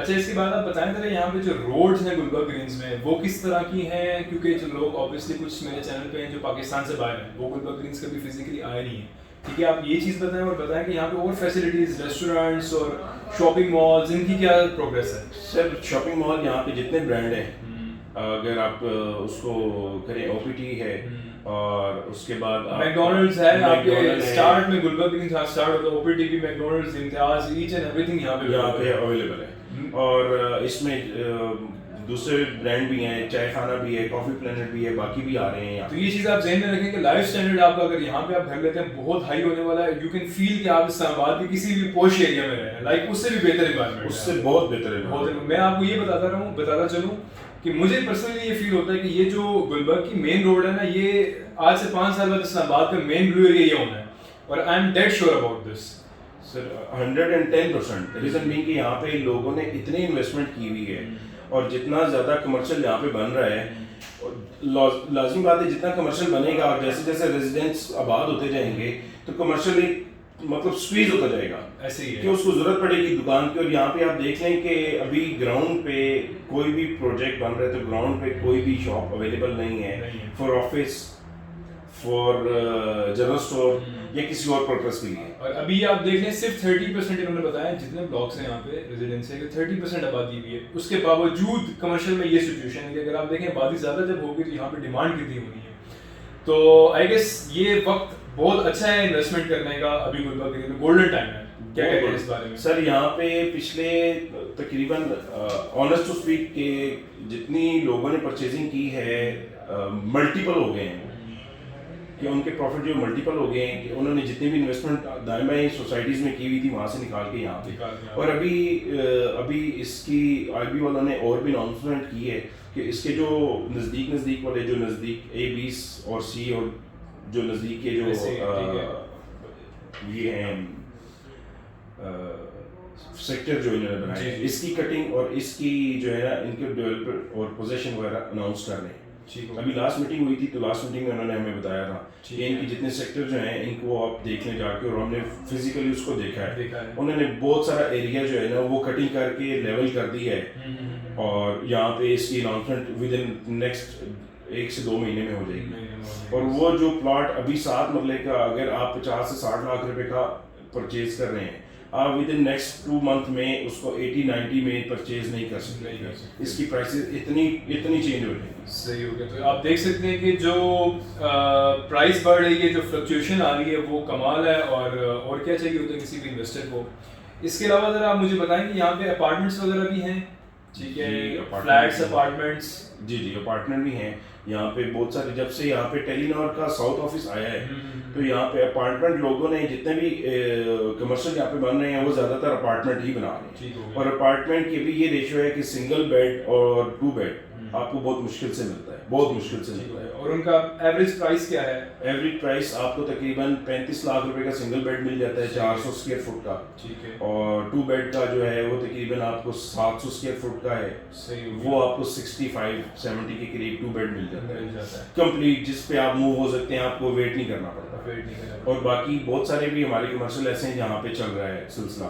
अच्छा, इसके बाद आप बताएं जरा यहाँ पे जो रोड्स हैं गुलबर्ग ग्रीन्स में वो किस तरह की हैं, क्योंकि जो लोग ऑब्वियसली कुछ मेरे चैनल पे हैं जो पाकिस्तान से बाहर हैं, वो गुलबर्ग ग्रीन्स कभी फिजिकली आए नहीं हैं। ठीक है, आप ये चीज़ बताएं और बताएं कि यहाँ पे और फैसिलिटीज़, रेस्टोरेंट्स और शॉपिंग मॉल्स, इनकी क्या प्रोग्रेस है। सर शॉपिंग मॉल यहाँ पे जितने ब्रांड हैं, हम्म। अगर आप उसको करें, ओपीटी है और उसके बाद मैकडोनल्ड्स है आपके मैकडोनल्ड स्टार्ट में, गुलबर्ग ग्रीन्स स्टार्ट होता है, ओपीटी भी, McDonald's, Imtiaz, each and everything यहाँ पे अवेलेबल है। और इसमें दूसरे ब्रांड भी हैं, चाय खाना भी है, कॉफी प्लेनेट भी है, बाकी भी आ रहे हैं यहाँ। तो ये चीज़ आप ज़हन में रखें कि लाइफ स्टैंडर्ड आपका अगर यहाँ पे आप घर लेते हैं बहुत हाई होने वाला है। यू कैन फील कि आप इस्लामाबाद के किसी भी पोश एरिया में रहे हैं, लाइक उससे भी बेहतर इन्वायरमेंट, उससे बहुत बेहतर है। बहुत। मैं आपको ये बताता चलूँ कि मुझे पर्सनली ये फील होता है कि ये जो गुलबर्ग की मेन रोड है ना, ये आज से 5 साल बाद इस्लामाबाद का मेन ब्लू एरिया ये होना है, और I am dead sure about this sir 110%। Reason being कि यहाँ पे लोगों ने इतनी इन्वेस्टमेंट की हुई है और जितना ज़्यादा कमर्शियल यहाँ पे बन रहा है, लाजमी बात है जितना कमर्शियल बनेगा और जैसे जैसे रेजिडेंट्स आबाद होते जाएंगे तो कमर्शियल मतलब स्क्वीज होता जाएगा। ऐसे ही है कि उसको जरूरत पड़ेगी दुकान की। और यहाँ पे आप देख लें कि अभी ग्राउंड पे कोई भी प्रोजेक्ट बन रहा है तो ग्राउंड पे कोई भी शॉप अवेलेबल नहीं है for office, for general store या किसी और पर्पस के लिए। और अभी आप देख लें सिर्फ 30% इन्होंने बताया जितने ब्लॉक्स हैं यहाँ पे रेजिडेंस है कि 30% आबादी हुई है। उसके बावजूद कमर्शियल में ये सिचुएशन है कि अगर आप देखें आबादी ज़्यादा जब होगी तो यहाँ पे डिमांड कितनी होनी है। तो आई गेस ये वक्त बहुत अच्छा है इन्वेस्टमेंट करने का, अभी गुलबर्ग में गोल्डन टाइम है। क्या कहते हैं इस बारे में सर? यहाँ पे पिछले तकरीबन ऑनेस्ट टू स्पीक के जितनी लोगों ने परचेजिंग की है मल्टीपल हो गए हैं, कि उनके प्रॉफिट जो मल्टीपल हो गए हैं, कि उन्होंने जितनी भी इन्वेस्टमेंट दाएं बाएं सोसाइटीज़ में की हुई थी वहाँ से निकाल के यहाँ पे। और अभी इसकी आईबी वालों ने और भी अनाउंसमेंट की है कि इसके जो नज़दीक वाले, जो नज़दीक A20 और C और जो नज़दीक के जो ये हैं सेक्टर जो इन्होंने बनाए, इसकी कटिंग और इसकी जो है ना इनके डेवलपर और पोजीशन वगैरह अनाउंस कर रहे हैं। अभी लास्ट मीटिंग हुई थी तो लास्ट मीटिंग में उन्होंने हमें बताया था कि इनकी जितने सेक्टर जो हैं इनको आप देख लें जाके, और हमने फिजिकली उसको देखा है। उन्होंने बहुत सारा एरिया जो है ना वो कटिंग करके लेवल कर दी है और यहाँ पे इसकी अनाउंसमेंट विद इन नेक्स्ट 1 से 2 महीने में हो जाएगी। और वो जो प्लॉट अभी 7 मरले का अगर आप 50 से 60 लाख रुपए का परचेज कर रहे हैं, आप विद इन नेक्स्ट 2 मंथ में उसको 80-90 में परचेज नहीं कर सकते। इसकी प्राइसेस इतनी चेंज हो जाएगी। सही हो गया। तो आप देख सकते हैं कि जो प्राइस बढ़ रही है, जो फ्लक्चुएशन आ रही है, वो कमाल है। और क्या चाहिए होता है किसी भी इन्वेस्टर को। इसके अलावा ज़रा आप मुझे बताएं कि यहाँ पे अपार्टमेंट्स वगैरह भी हैं। ठीक है, फ्लैट्स, अपार्टमेंट्स। जी अपार्टमेंट भी हैं यहाँ पे बहुत सारे। जब से यहाँ पे टेलीनॉर का साउथ ऑफिस आया है तो यहाँ पे अपार्टमेंट लोगों ने जितने भी कमर्शियल यहाँ पे बन रहे हैं वो ज़्यादातर अपार्टमेंट ही बना रहे हैं। और अपार्टमेंट के भी ये रेशियो है कि सिंगल बेड और 2 बेड आपको बहुत मुश्किल से मिलता है, बहुत मुश्किल से मिलता है। और उनका एवरेज प्राइस क्या है? एवरेज प्राइस आपको तकरीबन 35 लाख रुपए का सिंगल बेड मिल जाता है 400 स्क्वायर फुट का। ठीक है। और 2 बेड का जो है वो तकरीबन आपको 700 स्क्वायर फुट का है। सही। वो आपको 65-70 के करीब 2 बेड मिल जाता है कंप्लीट, जिस पे आप मूव हो सकते हैं, आपको वेट नहीं करना पड़ता। और बाकी बहुत सारे भी हमारे कमर्शियल ऐसे हैं जहाँ पे चल रहा है सिलसिला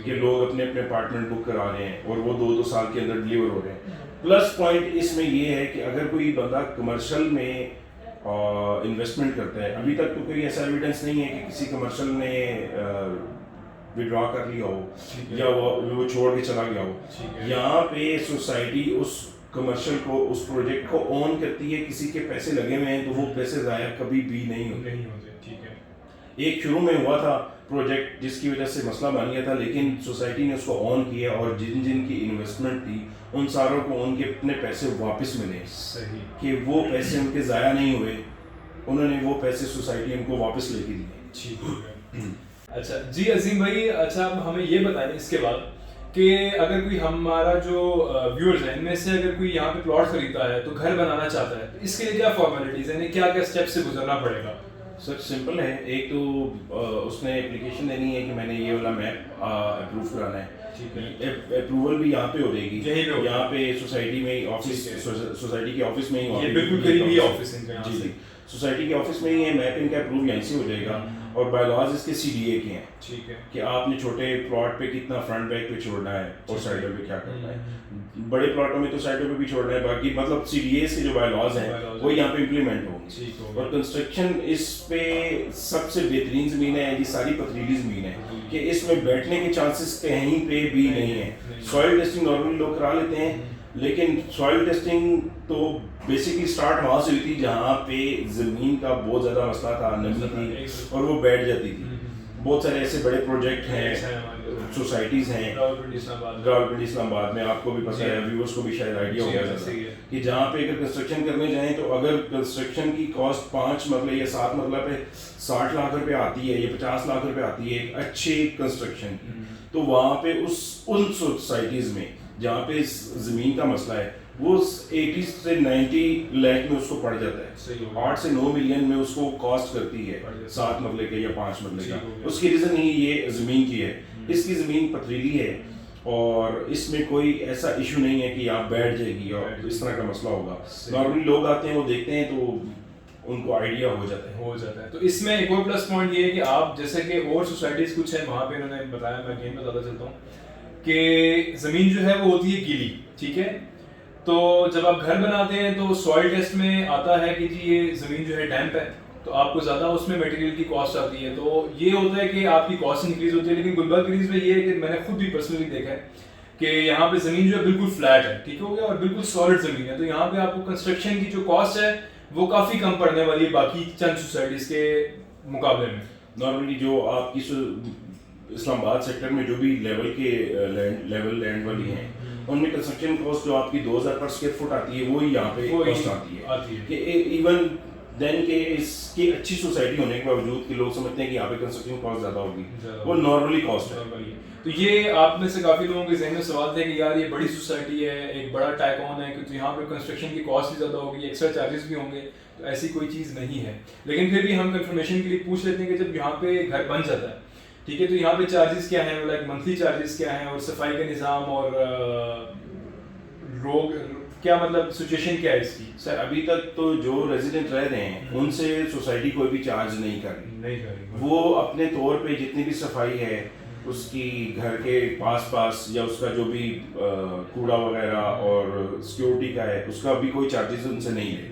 कि लोग अपने अपने अपार्टमेंट बुक करा रहे हैं और वो 2-2 साल के अंदर डिलीवर हो रहे हैं। प्लस पॉइंट इसमें ये है कि अगर कोई बंदा कमर्शियल में इन्वेस्टमेंट करता है, अभी तक तो कोई ऐसा एविडेंस नहीं है कि किसी कमर्शियल ने विड्रॉ कर लिया हो या वो छोड़ के चला गया हो। यहाँ पे सोसाइटी उस कमर्शियल को, उस प्रोजेक्ट को ओन करती है। किसी के पैसे लगे हुए हैं तो वो पैसे ज़ाया कभी भी नहीं होते। ठीक है। एक शुरू में हुआ था प्रोजेक्ट जिसकी वजह से मसला बन गया था, लेकिन सोसाइटी ने उसको ऑन किया और जिन की इन्वेस्टमेंट थी उन सारों को उनके अपने पैसे वापस मिले। सही। कि वो पैसे उनके ज़ाया नहीं हुए, उन्होंने वो पैसे सोसाइटी उनको वापस लेके दिए। ठीक हो गया। अच्छा जी अजीम भाई, अच्छा आप हमें ये बताएं इसके बाद कि अगर कोई हमारा जो व्यूअर्स हैं इनमें से अगर कोई यहाँ पे प्लॉट खरीदता है तो घर बनाना चाहता है, तो इसके लिए क्या फॉर्मेलिटीज़ हैं, क्या क्या स्टेप से गुजरना पड़ेगा? सर सिंपल है। एक तो उसने एप्लीकेशन देनी है कि मैंने ये वाला मैप अप्रूव कराना है। ठीक है। अप्रूवल भी यहाँ पे हो जाएगी, यहाँ पे सोसाइटी में ऑफिस, सोसाइटी के ऑफिस में ही, ये बिल्कुल करीब ही ऑफिस है। जी सोसाइटी के ऑफिस में ही है। मैप इनका अप्रूव यहाँ से हो जाएगा और बायलॉज इसके सीडीए के हैं, ठीक है, कि आपने छोटे प्लॉट पे कितना फ्रंट बैक पे छोड़ना है और साइडों पे क्या करना है। बड़े प्लॉटों में तो साइडों पे भी छोड़ना है, बाकी मतलब सीडीए के जो बायलॉज हैं वो यहाँ पे इम्प्लीमेंट होंगे। और कंस्ट्रक्शन इस पे सबसे बेहतरीन ज़मीन है, ये सारी पथरीली ज़मीन है कि इसमें बैठने के चांसेस कहीं पे भी नहीं है। सॉइल टेस्टिंग नॉर्मली लोग करा लेते हैं, लेकिन सॉइल टेस्टिंग तो बेसिकली स्टार्ट वहाँ से हुई थी जहाँ पे ज़मीन का बहुत ज़्यादा मसला था, नमी थी और वो बैठ जाती थी। बहुत सारे ऐसे बड़े प्रोजेक्ट हैं, सोसाइटीज़ हैं रावलपिंडी इस्लामाबाद में, आपको भी पता है, व्यूअर्स को भी शायद आइडिया होगा कि जहाँ पे अगर कंस्ट्रक्शन करने जाएं तो अगर कंस्ट्रक्शन की कॉस्ट 5 मरले या 7 मरला पे 60 लाख रुपए आती है या 50 लाख रुपए आती है एक अच्छे कंस्ट्रक्शन की, तो वहाँ पे उन सोसाइटीज़ में जहाँ पे ज़मीन का मसला है वो 80 से 90 लाख में उसको पड़ जाता है, 8 से 9 मिलियन में उसको कॉस्ट करती है 7 मरले के या 5 मरले का। उसकी रीज़न ही ये ज़मीन की है, इसकी ज़मीन पथरीली है और इसमें कोई ऐसा इशू नहीं है कि आप बैठ जाएगी और इस तरह का मसला होगा। नॉर्मली लोग आते हैं वो देखते हैं तो उनको आइडिया हो जाता है। तो इसमें एक और प्लस पॉइंट ये है कि आप जैसे कि और सोसाइटीज कुछ है वहाँ पे इन्होंने बताया, मैं अगेन बताता चलता हूँ कि ज़मीन जो है वो होती है गीली, ठीक है। तो जब आप घर बनाते हैं तो सॉइल टेस्ट में आता है कि जी ये ज़मीन जो है डैम्प है, तो आपको ज़्यादा उसमें मटेरियल की कॉस्ट आती है, तो ये होता है कि आपकी कॉस्ट इंक्रीज होती है। लेकिन गुलबर्ग ग्रीन्स में ये है कि मैंने खुद भी पर्सनली देखा है कि यहाँ पे ज़मीन जो है बिल्कुल फ्लैट है, ठीक हो गया, और बिल्कुल सॉलिड ज़मीन है, तो यहाँ पे आपको कंस्ट्रक्शन की जो कॉस्ट है वो काफ़ी कम पड़ने वाली है बाकी चंद सोसाइटीज़ के मुकाबले में। नॉर्मली जो आपकी इस्लामाबाद सेक्टर में जो भी लेवल लैंड वाली हैं उनमें कंस्ट्रक्शन कॉस्ट जो आपकी 2000 पर स्क्वायर फुट आती है वो ही यहाँ पे कॉस्ट आती है कि इवन देन के इसकी अच्छी सोसाइटी होने के बावजूद कि लोग समझते हैं कि यहाँ पे कंस्ट्रक्शन कॉस्ट ज़्यादा होगी, वो नॉर्मली कॉस्ट है। तो ये आप में से काफ़ी लोगों के जहन में सवाल थे कि यार ये बड़ी सोसाइटी है, एक बड़ा टैक-ऑन है, तो यहाँ पे कंस्ट्रक्शन की कॉस्ट भी ज़्यादा होगी, एक्स्ट्रा चार्जेस भी होंगे, तो ऐसी कोई चीज़ नहीं है। लेकिन फिर भी हम कंफर्मेशन के लिए पूछ लेते हैं कि जब यहाँ पे घर बन जाता है, ठीक है, तो यहाँ पे चार्जेस क्या हैं, लाइक मंथली चार्जेस क्या हैं और सफाई का निज़ाम और रोग क्या, मतलब सिचुएशन क्या है इसकी? सर अभी तक तो जो रेजिडेंट रह रहे हैं उनसे सोसाइटी कोई भी चार्ज नहीं कर रही। वो अपने तौर पे जितनी भी सफाई है उसकी घर के पास या उसका जो भी कूड़ा वगैरह और सिक्योरिटी का है उसका भी कोई चार्जेस उनसे नहीं ले।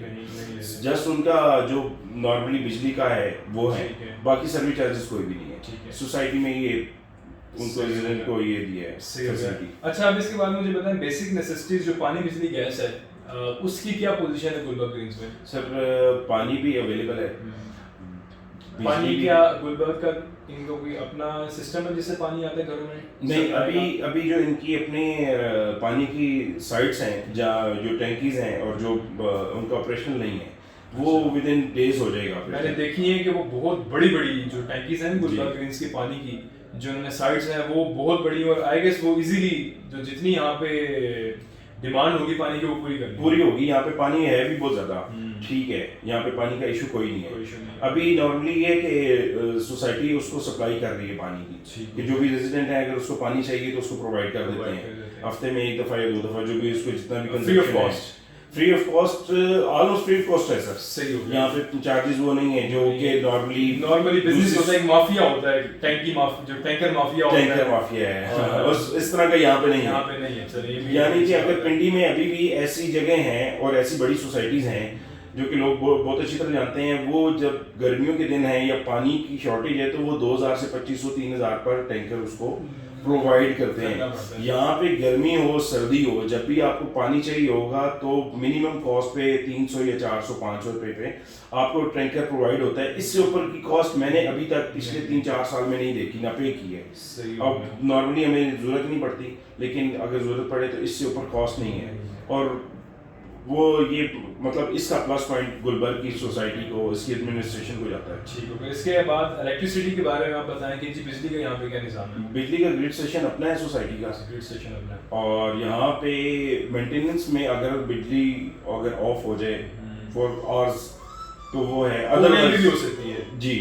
जस्ट उनका जो नॉर्मली बिजली का है वो है, बाकी सर्विस चार्जेस कोई भी नहीं है। सोसाइटी में ये उनको रेजिडेंट को ये दिया है फैसिलिटी। अच्छा, अब इसके बाद मुझे बताएं बेसिक नेसेसिटीज जो पानी बिजली गैस है उसकी क्या पोजीशन है गुलबर्ग ग्रीन्स में? सर पानी भी अवेलेबल है। पानी क्या गुलबर्ग का इनको कोई अपना सिस्टम है जिससे पानी आता है घरों में? नहीं, अभी जो इनकी अपने पानी की साइट्स हैं जहाँ जो टैंकीज हैं और जो उनका ऑपरेशनल नहीं है वो विद इन डेज हो जाएगा। मैंने देखी है कि वो बहुत बड़ी जो टैंकीज हैं गुलबर्ग ग्रीन्स की पानी की जो उन्होंने साइट्स हैं वो बहुत बड़ी, और आई गेस वो इजीली जो जितनी यहाँ पे डिमांड होगी पानी की वो पूरी होगी। यहाँ पे पानी है भी बहुत ज़्यादा, ठीक है, यहाँ पे पानी का इशू कोई नहीं है। अभी नॉर्मली ये कि सोसाइटी उसको सप्लाई कर रही है पानी की, कि जो भी रेजिडेंट है अगर उसको पानी चाहिए तो उसको प्रोवाइड कर देते हैं हफ्ते में 1 दफ़ा या 2 दफ़ा, जो भी उसको जितना भी free of cost almost free of cost है सर। सही हो गया। यहाँ पे चार्जेस वो नहीं है जो कि नॉर्मली बिजनेस होता है, एक माफिया होता है, टैंकर माफिया है इस तरह का यहाँ पे नहीं है। यानी कि अगर पिंडी में अभी भी ऐसी जगह हैं और ऐसी बड़ी सोसाइटीज हैं जो कि लोग बहुत अच्छी तरह जानते हैं, वो जब गर्मियों के दिन है या पानी की शॉर्टेज है तो वो 2000 से 2500-3000 पर टैंकर उसको प्रोवाइड करते हैं। यहाँ पे गर्मी हो सर्दी हो, जब भी आपको पानी चाहिए होगा तो मिनिमम कॉस्ट पे 300 या 400-500 रुपए पे आपको टैंकर प्रोवाइड होता है। इससे ऊपर की कॉस्ट मैंने अभी तक पिछले 3-4 साल में नहीं देखी, ना पे की है। अब नॉर्मली हमें जरूरत नहीं पड़ती, लेकिन अगर जरूरत पड़े तो इससे ऊपर कॉस्ट नहीं है। और वो ये मतलब इसका प्लस पॉइंट गुलबर्ग की सोसाइटी को, इसकी एडमिनिस्ट्रेशन को जाता है। ठीक है, इसके बाद इलेक्ट्रिसिटी के बारे में आप बताएं कि जी बिजली का यहाँ पे क्या निज़ाम है? बिजली का ग्रिड स्टेशन अपना है सोसाइटी का, ग्रिड स्टेशन अपना, और यहाँ पे मेंटेनेंस में अगर बिजली अगर ऑफ हो जाए फॉर आवर्स तो वो है, अदरवाइज भी हो सकती है जी,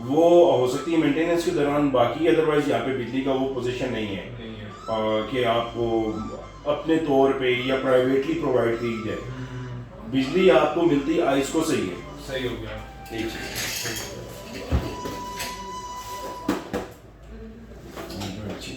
वो हो सकती है मेंटेनेंस के दौरान। बाकी अदरवाइज यहाँ पे बिजली का वो पोजीशन नहीं है कि आपको अपने तौर पे या प्राइवेटली प्रोवाइड की जाए। बिजली आपको मिलती आइस को सही है। सही हो गया, ठीक है।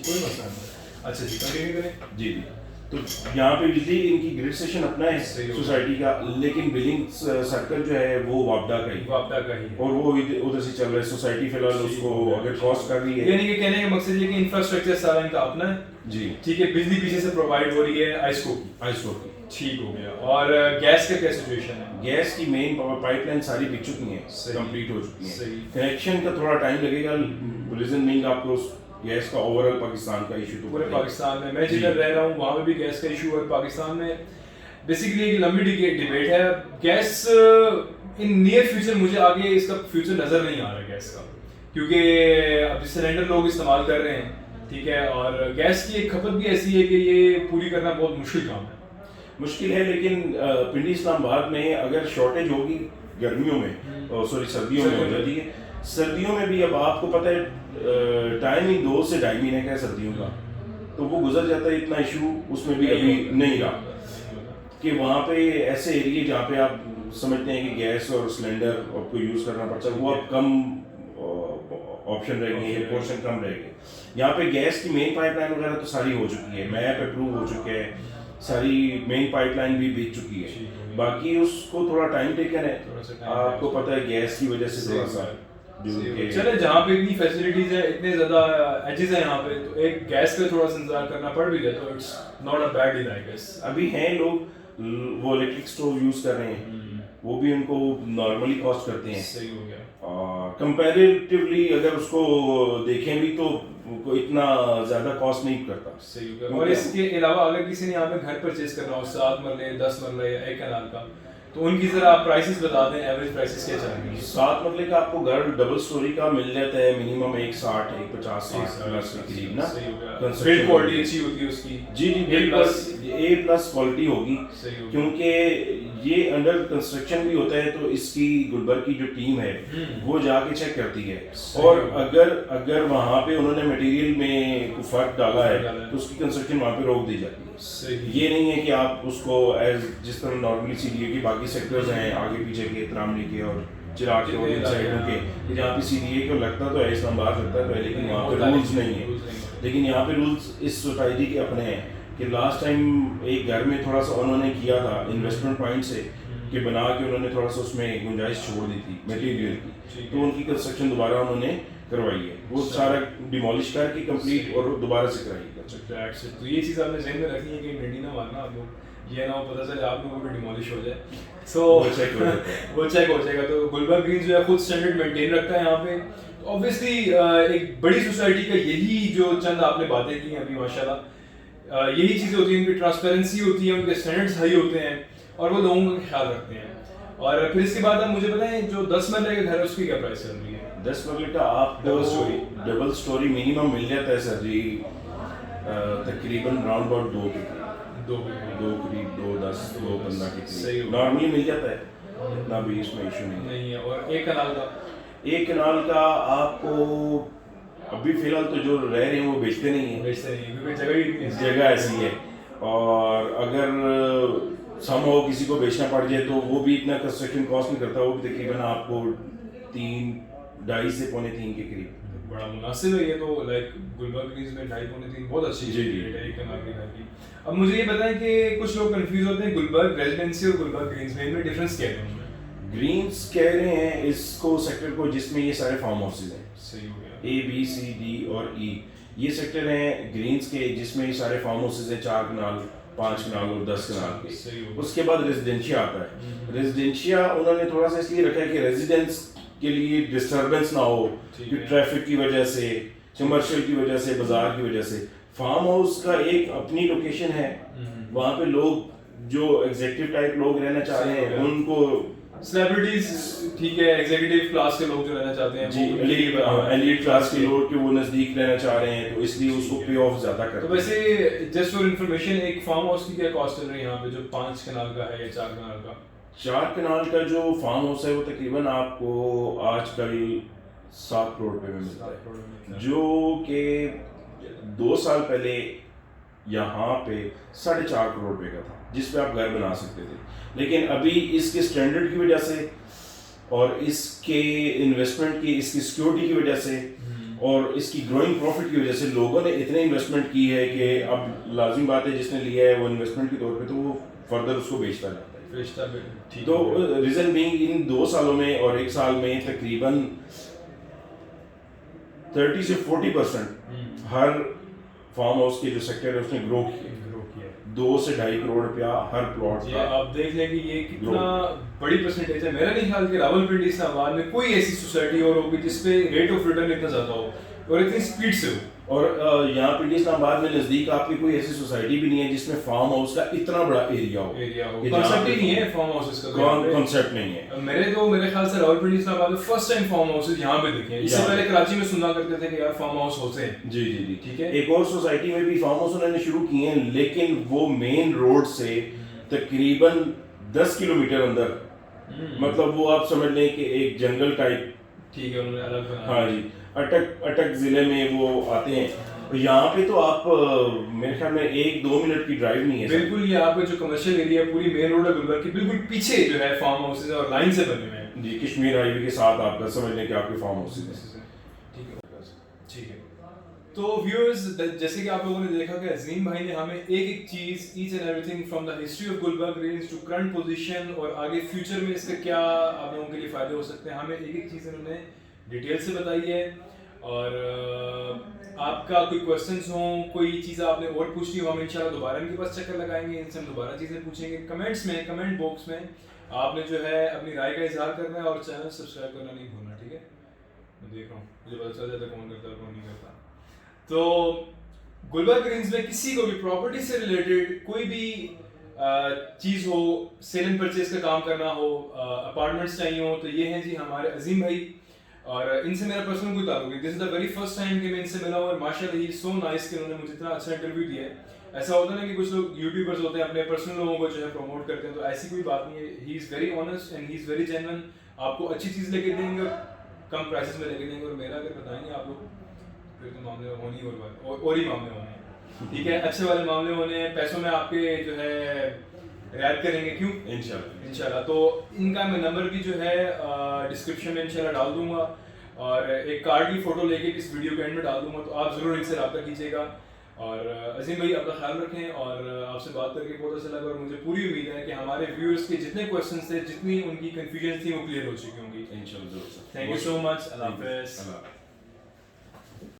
कोई मसला नहीं। अच्छा जी, कंटिन्यू करें। जी जी। तो यहाँ पे बिजली इनकी ग्रिड सेशन अपना है सोसाइटी का, लेकिन बिलिंग सर्कल जो है वो वापडा का ही है और वो उधर से चल रहा है। सोसाइटी फिलहाल उसको अगर कॉस्ट कर रही है, यानी कि कहने का मकसद ये कि इंफ्रास्ट्रक्चर सारा इनका अपना है जी, ठीक है। बिजली पीछे से प्रोवाइड हो रही है आइसको की, ठीक हो गया। और गैस का क्या सिचुएशन है? गैस की मेन पाइपलाइन सारी बिक चुकी हैं, कंप्लीट हो चुकी हैं। कनेक्शन का थोड़ा टाइम लगेगा, रीजन मीन आपको गैस का ओवरऑल पाकिस्तान का इशू तो पूरे पाकिस्तान में, मैं जिधर रह रहा हूँ वहाँ पे भी गैस का इशू है। पाकिस्तान में बेसिकली एक लंबी डिबेट है गैस। इन नियर फ्यूचर मुझे आगे इसका फ्यूचर नज़र नहीं आ रहा गैस का, क्योंकि अब सिलेंडर लोग इस्तेमाल कर रहे हैं ठीक है, और गैस की एक खपत भी ऐसी है कि ये पूरी करना बहुत मुश्किल काम है। मुश्किल है, लेकिन पिंडी इस्लामाबाद में अगर शॉर्टेज होगी गर्मियों में, सॉरी सर्दियों में हो जाती है। सर्दियों में भी अब आपको पता है टाइम ही 2 से 2.5 महीने का है सर्दियों का, तो वो गुजर जाता है। इतना इशू उसमें भी अभी नहीं रहा कि वहाँ पे ऐसे एरिया जहाँ पे आप समझते हैं कि गैस और सिलेंडर आपको यूज़ करना पड़ता है, वो अब कम ऑप्शन रह गए हैं, पोर्शन कम रह गए। यहाँ पे गैस की मेन पाइपलाइन वगैरह तो सारी हो चुकी है, मैप अप्रूव हो चुके हैं, सारी मेन पाइपलाइन भी बिक चुकी है। बाकी उसको थोड़ा टाइम टेकन है, आपको पता है गैस की वजह से थोड़ा सा चले जहाँ पे इतनी फैसिलिटीज है, इतने ज्यादा एजेस है यहाँ पे, तो एक गैस का थोड़ा सा इंतजार करना पड़ भी जाए तो it's not a bad deal I guess. अभी हैं लोग वो इलेक्ट्रिक स्टोव यूज कर रहे हैं, वो भी उनको नॉर्मली कॉस्ट करते हैं। सही हो गया। कंपैरेटिवली अगर उसको देखें भी तो इतना ज्यादा कॉस्ट नहीं करता। सही हो गया। और इसके अलावा अगर किसी ने यहाँ पे घर परचेज करना हो 7 मरले 10 मरले या 1 कनाल का, तो उनकी जरा आप प्राइसेस बता दें, एवरेज प्राइसेस क्या चल रही है? 7 मरले का आपको घर डबल स्टोरी का मिल जाता है मिनिमम 160 150 प्लस के करीब ना। बिल्ड क्वालिटी अच्छी होती है उसकी। जी जी, ए प्लस क्वालिटी होगी, क्योंकि ये अंडर कंस्ट्रक्शन भी होता है, तो इसकी गुलबर्ग की जो टीम है वो जाके चेक करती है, और अगर वहाँ पे उन्होंने मटेरियल में फर्क डाला है तो उसकी कंस्ट्रक्शन वहाँ पे रोक दी जाती है। ये नहीं है कि आप उसको एज जिस तरह नॉर्मली सीडीए के बाकी सेक्टर्स हैं आगे पीछे के, त्रामली के और चिराग के और इन साइडों के, जहाँ पे सीडीए को लगता तो है इस्लामाबाद लगता तो है, लेकिन वहाँ पे रूल्स नहीं है। लेकिन यहाँ पे रूल्स इस सोसाइटी के अपने हैं कि लास्ट टाइम एक घर में थोड़ा सा उन्होंने किया था इन्वेस्टमेंट पॉइंट से कि बना के उन्होंने थोड़ा सा उसमें गुंजाइश छोड़ दी थी मटेरियल की, तो उनकी कंस्ट्रक्शन दोबारा उन्होंने करवाई है, वो सारा डिमोलिश करके कंप्लीट और दोबारा से कराई है। तो ये चीज़ आपने ज़हन में रखनी है कि मिट्टी ना मारना आप लोग, ये ना हो पता चले आप लोगों को डिमोलिश हो जाए। सो वो चेक हो जाएगा। तो गुलबर्ग ग्रीन्स जो है खुद स्टैंडर्ड मेंटेन रखता है यहाँ पे। ऑब्वियसली एक बड़ी सोसाइटी का यही जो चंद आपने बातें की हैं अभी माशाल्लाह, यही चीज़ें होती हैं, उनकी ट्रांसपेरेंसी होती है, उनके स्टैंडर्ड्स हाई होते हैं और वो लोगों का ख्याल रखते हैं। और फिर इसके बाद आप मुझे बताएं जो 10 मरले का घर है उसकी क्या प्राइस चल रही है? 10 मरले का आप डबल स्टोरी मिनिमम मिल जाता है सर जी, तकरीबन राउंड अबाउट 2 करीब 2.10 2.15 के करीब नॉर्मली मिल जाता है, इतना भी इसमें इशू नहीं है। और 1 कनाल का? 1 कनाल का आपको अभी फिलहाल तो जो रह रहे हैं वो बेचते नहीं है क्योंकि जगह ऐसी है, और अगर समहाउ किसी को बेचना पड़ जाए तो वो भी इतना कंस्ट्रक्शन कॉस्ट नहीं करता, वो भी तकरीबन आपको 2.5 से 3.25 के करीब। बड़ा मुनासिब है ये तो, लाइक गुलबर्ग ग्रीन्स में 2.5 पौने 3 बहुत अच्छी रेट है 1 कनाल के घर की। अब मुझे ये बताएं कि कुछ लोग कंफ्यूज होते हैं गुलबर्ग रेजिडेंसी और गुलबर्ग ग्रीन्स में, इनमें डिफरेंस क्या है? ग्रीन्स कह रहे हैं इसको सेक्टर को जिसमें ये सारे फार्म हाउसेज हैं, सही हो गया, A B C D और E, ये सेक्टर हैं ग्रीन्स के जिसमें ये सारे फार्म हाउसेज हैं 4 कनाल 5 कनाल और 10 कनाल के। उसके बाद रेजिडेंशिया आता है। रेजिडेंशिया उन्होंने थोड़ा सा इसलिए रखा है कि रेजिडेंस के लिए डिस्टर्बेंस ना हो, कि ट्रैफिक की वजह से, कमर्शियल की वजह से, बाजार की वजह से। फार्म हाउस का एक अपनी लोकेशन है, वहाँ पे लोग जो एग्जीक्यूटिव टाइप लोग रहना चाह रहे हैं उनको, सेलिब्रिटीज ठीक है, एग्जीक्यूटिव क्लास के लोग जो रहना चाहते हैं जी, एलीट क्लास के लोग के वो नजदीक रहना चाह रहे हैं, तो इसलिए उसको पे ऑफ ज्यादा करते हैं। तो वैसे जस्ट फॉर इंफॉर्मेशन एक फार्म हाउस की क्या कॉस्ट चल रही है यहाँ पे जो 5 कनाल का है या 4 कनाल का? 4 कनाल का जो फार्म हाउस है वो तकरीबन आपको आजकल 7 करोड़ रुपए में मिलता है, जो कि 2 साल पहले यहाँ पे 4.5 करोड़ रुपए का था, जिस पे आप घर बना सकते थे। लेकिन अभी इसके स्टैंडर्ड की वजह से और इसके इन्वेस्टमेंट की, इसकी सिक्योरिटी की वजह से और इसकी ग्रोइंग प्रॉफिट की वजह से लोगों ने इतने इन्वेस्टमेंट की है कि अब लाजिम बात है जिसने लिया है वो इन्वेस्टमेंट के तौर पे तो वो फर्दर उसको बेचता जाता है। तो रीजन बीइंग इन 2 सालों में और 1 साल में तकरीबन 30 से 40% हर फार्म हाउस के जो सेक्टर है उसने ग्रो किया 2 से 2.5 करोड़ रुपया हर प्लॉट का। आप देख लें कि ये कितना बड़ी परसेंटेज है। मेरा नहीं ख्याल कि रावलपिंडी इस्लामाबाद में कोई ऐसी सोसाइटी और होगी जिसपे रेट ऑफ रिटर्न इतना ज्यादा हो और इतनी स्पीड से हो। और यहाँ पिंडी इस्लामाबाद में नजदीक आपकी कोई ऐसी सोसाइटी भी नहीं है जिसमें फार्म हाउस का इतना बड़ा एरिया हो। कांसेप्ट ही नहीं है फार्म हाउसेस का, कांसेप्ट नहीं है। मेरे ख्याल से रावलपिंडी इस्लामाबाद में फर्स्ट टाइम फार्म हाउसेस यहाँ पे दिखे हैं। इससे पहले कराची में सुना करते थे कि यार फार्म हाउस होते हैं। जी जी जी ठीक है। एक और सोसाइटी में भी फार्म हाउस उन्होंने शुरू किए हैं लेकिन वो मेन रोड से तकरीबन 10 किलोमीटर अंदर, मतलब वो आप समझ लें कि एक जंगल टाइप। ठीक है, उन्होंने अलग बनाया। हाँ जी, अटक जिले में वो आते हैं। यहाँ पे तो आप मेरे ख्याल में 1-2 मिनट की ड्राइव नहीं है। बिल्कुल, ये आपका जो कमर्शियल एरिया पूरी मेन रोड है गुलबर्ग की बिल्कुल पीछे जो है फार्म हाउसेस और लाइन से बने हुए हैं। जी, कश्मीर हाईवे के साथ आपका समझ लें कि आपके फार्म हाउसेस हैं। ठीक है। तो व्यूअर्स, जैसे कि आप लोगों ने देखा कि अजीम भाई ने हमें एक चीज each and everything from the history of गुलबर्ग रेंज टू करंट पोजीशन और आगे फ्यूचर में इसका क्या आप लोगों के लिए फायदे हो सकते हैं, हमें एक चीज इन्होंने डिटेल से बताई है। और आपका कोई क्वेश्चंस हो, कोई चीज़ आपने और पूछनी हो, हम इंशाल्लाह दोबारा इनके पास चक्कर लगाएंगे, इनसे हम दोबारा चीज़ें पूछेंगे। कमेंट्स में, कमेंट बॉक्स में आपने जो है अपनी राय का इजहार करना है और चैनल सब्सक्राइब करना नहीं भूलना, ठीक है। मैं देख रहा हूँ, मुझे पता चल जाता है कौन करता है कौन नहीं करता। तो गुलबर्ग ग्रीन्स में किसी को भी प्रॉपर्टी से रिलेटेड कोई भी चीज़ हो, सेल एंड परचेज का काम करना हो, अपार्टमेंट्स चाहिए हो, तो ये हैं जी हमारे अजीम भाई। और इनसे मेरा पर्सनल कोई ताल्लुक नहीं, this is the very first time कि मैं इनसे मिला हूँ और माशाल्लाह ही सो नाइस कि उन्होंने मुझे इतना अच्छा इंटरव्यू दिया है। ऐसा होता है ना कि कुछ लोग यूट्यूबर्स होते हैं अपने पर्सनल लोगों को जो है प्रमोट करते हैं, तो ऐसी कोई बात नहीं है। He is very honest and he is very genuine, आपको अच्छी चीज़ लेके देंगे और कम प्राइसेस में लेके देंगे। और मेरा अगर बताएंगे आप लोग फिर तो मामले होने और ही मामले होने हैं, ठीक है। अच्छे वाले मामले होने हैं, पैसों में आपके जो है रियायत करेंगे, क्यों? इंशाल्लाह। तो इनका मैं नंबर भी जो है डिस्क्रिप्शन में इंशाल्लाह डाल दूंगा और एक कार्ड की फोटो लेके इस वीडियो के एंड में डाल दूंगा, तो आप ज़रूर इनसे रब्ता कीजिएगा। और अजीम भाई अपना ख्याल रखें और आपसे बात करके बहुत अच्छा लगा और मुझे पूरी उम्मीद है कि हमारे व्यूअर्स के जितने क्वेश्चंस थे, जितनी उनकी कंफ्यूजन थी वो क्लियर हो चुकी होंगी इंशाल्लाह। Thank you so much. अल्लाह हाफिज़।